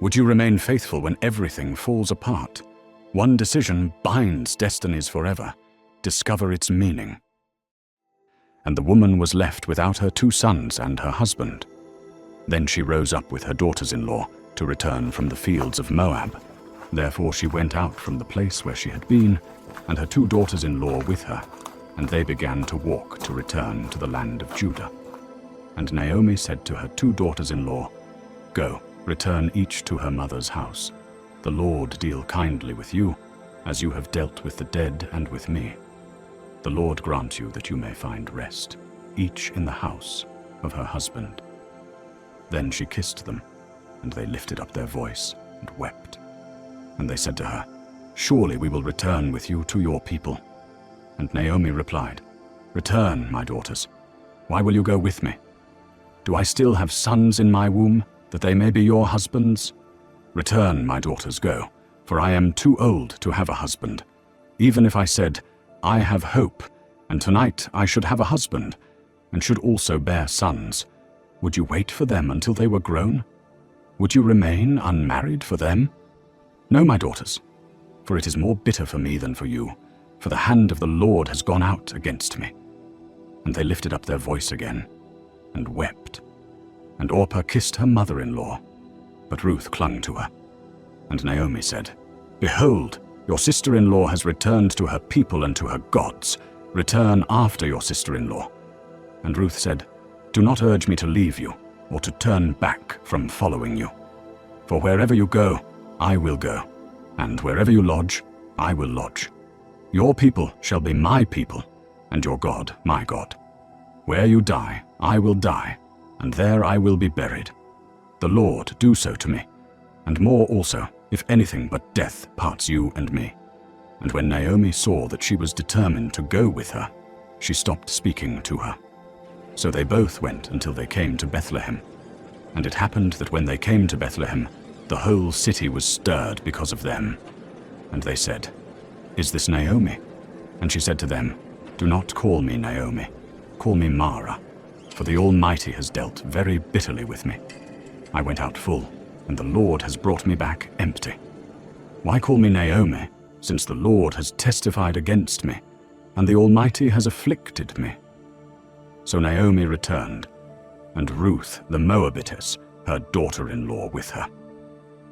Would you remain faithful when everything falls apart? One decision binds destinies forever. Discover its meaning. And the woman was left without her 2 sons and her husband. Then she rose up with her daughters-in-law to return from the fields of Moab. Therefore she went out from the place where she had been, and her 2 daughters-in-law with her, and they began to walk to return to the land of Judah. And Naomi said to her 2 daughters-in-law, Go, return each to her mother's house. The Lord deal kindly with you, as you have dealt with the dead and with me. The Lord grant you that you may find rest, each in the house of her husband. Then she kissed them, and they lifted up their voice and wept. And they said to her, Surely we will return with you to your people. And Naomi replied, Return, my daughters. Why will you go with me? Do I still have sons in my womb, that they may be your husbands? Return, my daughters, go, for I am too old to have a husband. Even if I said, I have hope, and tonight I should have a husband, and should also bear sons, would you wait for them until they were grown? Would you remain unmarried for them? No, my daughters, for it is more bitter for me than for you, for the hand of the Lord has gone out against me. And they lifted up their voice again, and wept. And Orpah kissed her mother-in-law, but Ruth clung to her. And Naomi said, Behold, your sister-in-law has returned to her people and to her gods. Return after your sister-in-law. And Ruth said, Do not urge me to leave you, or to turn back from following you. For wherever you go, I will go, and wherever you lodge, I will lodge. Your people shall be my people, and your God my God. Where you die, I will die, and there I will be buried. The Lord do so to me, and more also, if anything but death parts you and me. And when Naomi saw that she was determined to go with her, she stopped speaking to her. So they both went until they came to Bethlehem. And it happened that when they came to Bethlehem, the whole city was stirred because of them. And they said, Is this Naomi? And she said to them, Do not call me Naomi, call me Mara, for the Almighty has dealt very bitterly with me. I went out full, and the Lord has brought me back empty. Why call me Naomi, since the Lord has testified against me, and the Almighty has afflicted me? So Naomi returned, and Ruth the Moabitess, her daughter-in-law, with her.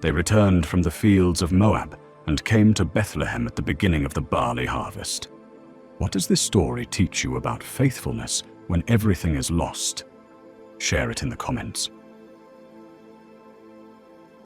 They returned from the fields of Moab, and came to Bethlehem at the beginning of the barley harvest. What does this story teach you about faithfulness when everything is lost? Share it in the comments.